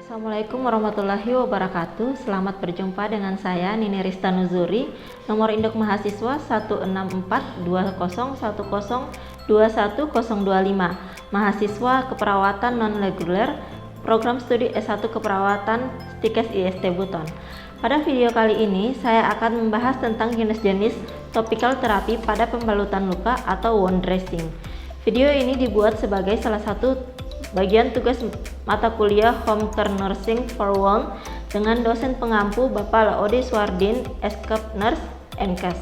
Assalamualaikum warahmatullahi wabarakatuh. Selamat berjumpa dengan saya Nini Rista Nuzuri. Nomor induk mahasiswa 1642010210025. Mahasiswa keperawatan non-reguler, program studi S1 keperawatan Stikes IST Buton. Pada video kali ini saya akan membahas tentang jenis-jenis topical terapi pada pembalutan luka atau wound dressing. Video ini dibuat sebagai salah satu bagian tugas mata kuliah Home Care Nursing for Wound dengan dosen pengampu Bapak Laode Swardin, Escap Nurse, NCAS.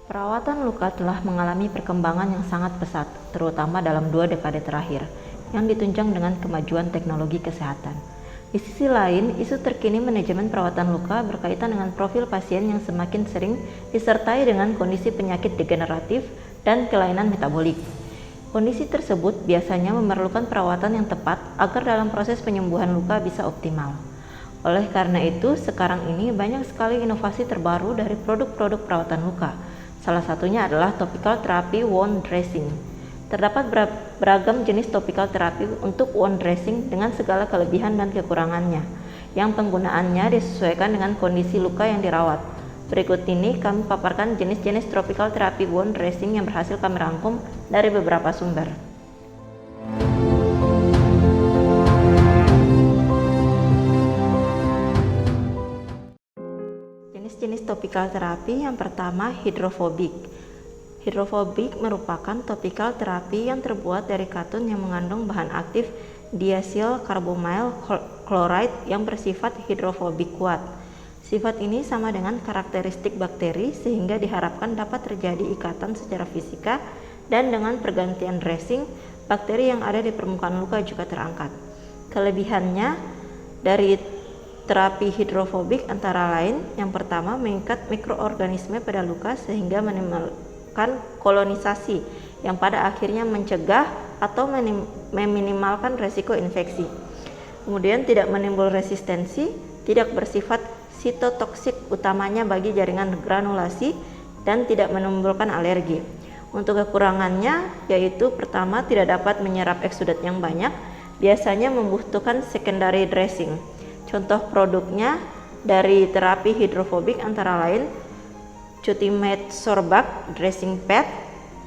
Perawatan luka telah mengalami perkembangan yang sangat pesat, terutama dalam 2 dekade terakhir, yang ditunjang dengan kemajuan teknologi kesehatan. Di sisi lain, isu terkini manajemen perawatan luka berkaitan dengan profil pasien yang semakin sering disertai dengan kondisi penyakit degeneratif dan kelainan metabolik. Kondisi tersebut biasanya memerlukan perawatan yang tepat agar dalam proses penyembuhan luka bisa optimal. Oleh karena itu, sekarang ini banyak sekali inovasi terbaru dari produk-produk perawatan luka. Salah satunya adalah topical therapy wound dressing. Terdapat beragam jenis topical terapi untuk wound dressing dengan segala kelebihan dan kekurangannya, yang penggunaannya disesuaikan dengan kondisi luka yang dirawat. Berikut ini kami paparkan jenis-jenis topical terapi wound dressing yang berhasil kami rangkum dari beberapa sumber. Jenis-jenis topical terapi yang pertama, hidrofobik. Hidrofobik merupakan topical terapi yang terbuat dari katun yang mengandung bahan aktif diacetyl carbamyl chloride yang bersifat hidrofobik kuat. Sifat ini sama dengan karakteristik bakteri sehingga diharapkan dapat terjadi ikatan secara fisika, dan dengan pergantian dressing, bakteri yang ada di permukaan luka juga terangkat. Kelebihannya dari terapi hidrofobik antara lain, yang pertama, mengikat mikroorganisme pada luka sehingga menimbulkan kolonisasi yang pada akhirnya mencegah atau meminimalkan resiko infeksi. Kemudian tidak menimbul resistensi, tidak bersifat sitotoksik utamanya bagi jaringan granulasi, dan tidak menimbulkan alergi. Untuk kekurangannya yaitu pertama, tidak dapat menyerap eksudat yang banyak, biasanya membutuhkan secondary dressing. Contoh produknya dari terapi hidrofobik antara lain Cutimed Sorbac Dressing Pad,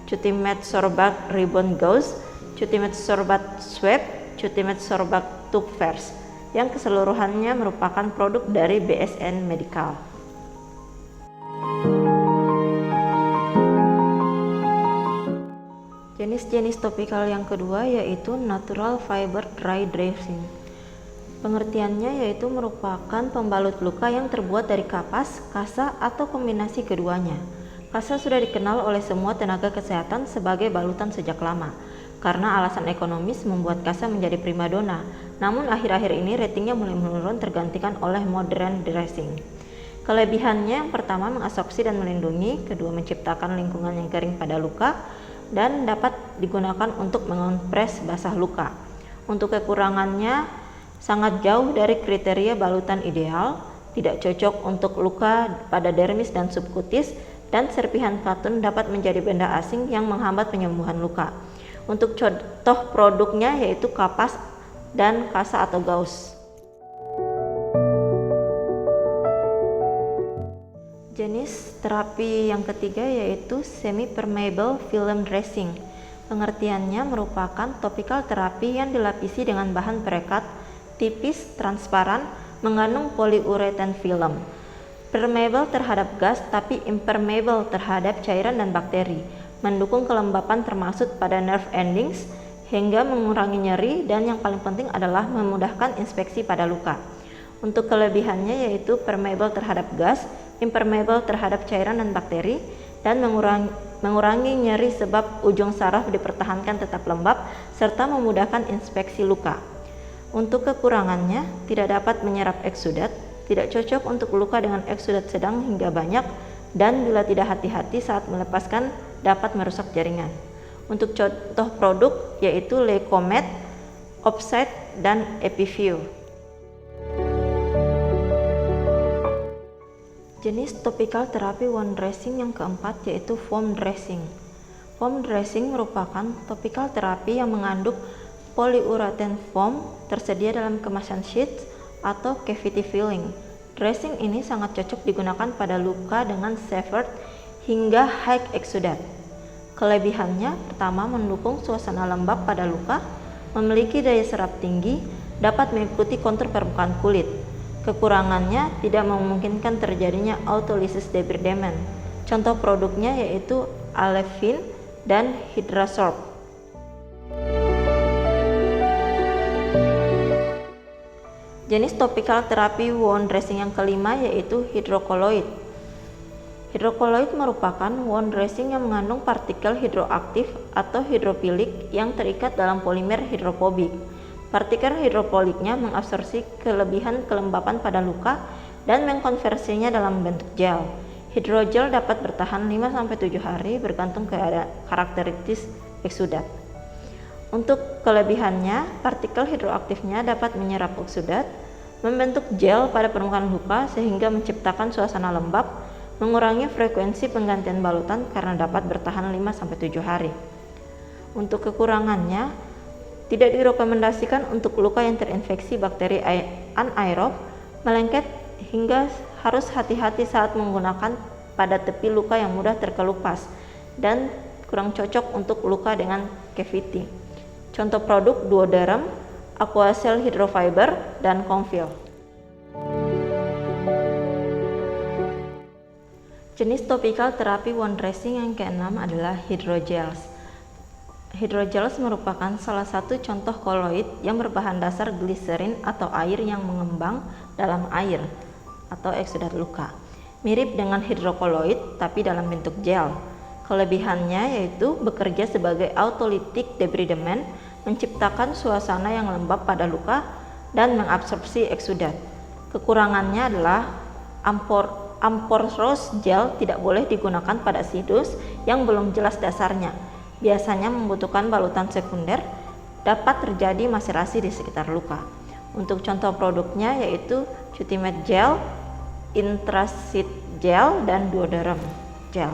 Cutimed Sorbac Ribbon Gauze, Cutimed Sorbac Swab, Cutimed Sorbac Tube Vers, yang keseluruhannya merupakan produk dari BSN Medical. Jenis-jenis topikal yang kedua yaitu Natural Fiber Dry Dressing. Pengertiannya yaitu merupakan pembalut luka yang terbuat dari kapas, kasa, atau kombinasi keduanya. Kasa sudah dikenal oleh semua tenaga kesehatan sebagai balutan sejak lama, karena alasan ekonomis membuat kasa menjadi primadona. Namun akhir-akhir ini ratingnya mulai menurun tergantikan oleh modern dressing. Kelebihannya yang pertama, mengabsorpsi dan melindungi, kedua, menciptakan lingkungan yang kering pada luka, dan dapat digunakan untuk mengompres basah luka. Untuk kekurangannya, sangat jauh dari kriteria balutan ideal, tidak cocok untuk luka pada dermis dan subkutis, dan serpihan katun dapat menjadi benda asing yang menghambat penyembuhan luka. Untuk contoh produknya yaitu kapas dan kasa atau gauze. Jenis terapi yang ketiga yaitu semi-permeable film dressing. Pengertiannya merupakan topical terapi yang dilapisi dengan bahan perekat tipis, transparan, mengandung polyurethane film, permeable terhadap gas tapi impermeable terhadap cairan dan bakteri, mendukung kelembapan termasuk pada nerve endings hingga mengurangi nyeri, dan yang paling penting adalah memudahkan inspeksi pada luka. Untuk kelebihannya yaitu permeable terhadap gas, impermeable terhadap cairan dan bakteri, dan mengurangi nyeri sebab ujung saraf dipertahankan tetap lembab, serta memudahkan inspeksi luka. Untuk kekurangannya, tidak dapat menyerap eksudat, tidak cocok untuk luka dengan eksudat sedang hingga banyak, dan bila tidak hati-hati saat melepaskan dapat merusak jaringan. Untuk contoh produk yaitu Leukomed, Opsite, dan Epiview. Jenis topical terapi wound dressing yang keempat yaitu foam dressing. Foam dressing merupakan topical terapi yang mengandung polyurethane foam tersedia dalam kemasan sheets atau cavity filling. Dressing ini sangat cocok digunakan pada luka dengan severe hingga high exudate. Kelebihannya, pertama, mendukung suasana lembab pada luka, memiliki daya serap tinggi, dapat mengikuti kontur permukaan kulit. Kekurangannya tidak memungkinkan terjadinya autolysis debridement. Contoh produknya yaitu Alevin dan Hydrasorb. Jenis topical terapi wound dressing yang kelima yaitu hidrokolloid. Hidrokolloid merupakan wound dressing yang mengandung partikel hidroaktif atau hidrofilik yang terikat dalam polimer hidrofobik. Partikel hidrofiliknya mengabsorpsi kelebihan kelembapan pada luka dan mengkonversinya dalam bentuk gel. Hidrogel dapat bertahan 5-7 hari bergantung karakteristik eksudat. Untuk kelebihannya, partikel hidroaktifnya dapat menyerap eksudat, membentuk gel pada permukaan luka sehingga menciptakan suasana lembab, mengurangi frekuensi penggantian balutan karena dapat bertahan 5-7 hari. Untuk kekurangannya, tidak direkomendasikan untuk luka yang terinfeksi bakteri anaerob, melengket hingga harus hati-hati saat menggunakan pada tepi luka yang mudah terkelupas dan kurang cocok untuk luka dengan cavity. Contoh produk Duoderm, Aquacel Hydrofiber, dan Comfil. Jenis topical terapi wound dressing yang keenam adalah hydrogels. Hydrogels merupakan salah satu contoh kolloid yang berbahan dasar gliserin atau air yang mengembang dalam air atau eksudat luka. Mirip dengan hidrokolloid tapi dalam bentuk gel. Kelebihannya yaitu bekerja sebagai autolytic debridement, menciptakan suasana yang lembab pada luka dan mengabsorpsi eksudat. Kekurangannya adalah amorphous gel tidak boleh digunakan pada sidus yang belum jelas dasarnya. Biasanya membutuhkan balutan sekunder, dapat terjadi maserasi di sekitar luka. Untuk contoh produknya yaitu Cutimed Gel, Intrasit Gel, dan Duoderm Gel.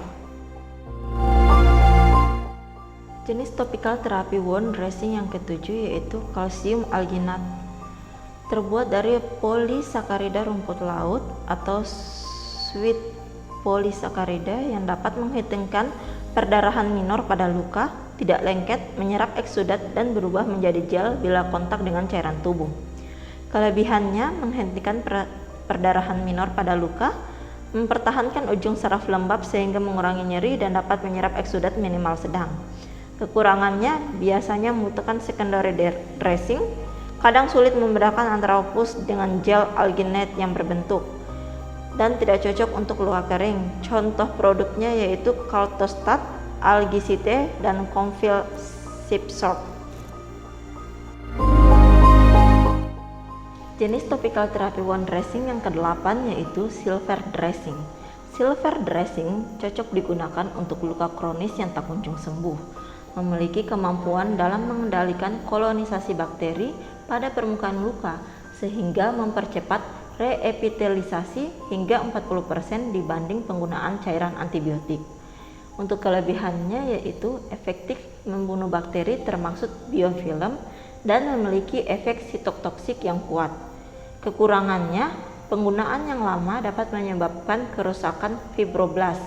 Jenis topical terapi wound dressing yang ketujuh yaitu kalsium alginat. Terbuat dari polisakarida rumput laut atau sweet polisakarida yang dapat menghentikan perdarahan minor pada luka, tidak lengket, menyerap eksudat, dan berubah menjadi gel bila kontak dengan cairan tubuh. Kelebihannya menghentikan perdarahan minor pada luka, mempertahankan ujung saraf lembab sehingga mengurangi nyeri dan dapat menyerap eksudat minimal sedang. Kekurangannya biasanya membutuhkan secondary dressing, kadang sulit membedakan antara pus dengan gel alginate yang berbentuk, dan tidak cocok untuk luka kering. Contoh produknya yaitu Caltostat, Algicite, dan Comfil Zipsorb. Jenis topical terapi wound dressing yang ke-8 yaitu silver dressing. Silver dressing cocok digunakan untuk luka kronis yang tak kunjung sembuh, memiliki kemampuan dalam mengendalikan kolonisasi bakteri pada permukaan luka sehingga mempercepat reepitelisasi hingga 40% dibanding penggunaan cairan antibiotik. Untuk kelebihannya yaitu efektif membunuh bakteri termasuk biofilm dan memiliki efek sitotoksik yang kuat. Kekurangannya, penggunaan yang lama dapat menyebabkan kerusakan fibroblast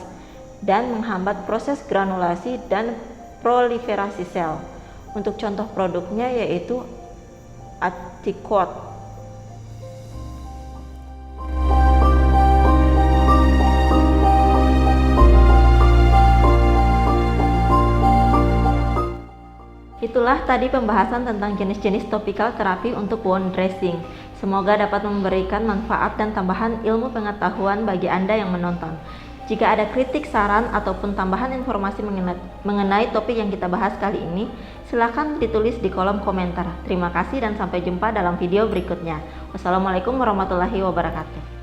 dan menghambat proses granulasi dan proliferasi sel. Untuk contoh produknya yaitu Acticot. Itulah tadi pembahasan tentang jenis-jenis topical terapi untuk wound dressing. Semoga dapat memberikan manfaat dan tambahan ilmu pengetahuan bagi Anda yang menonton. Jika ada kritik, saran, ataupun tambahan informasi mengenai topik yang kita bahas kali ini, silakan ditulis di kolom komentar. Terima kasih dan sampai jumpa dalam video berikutnya. Wassalamualaikum warahmatullahi wabarakatuh.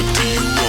do you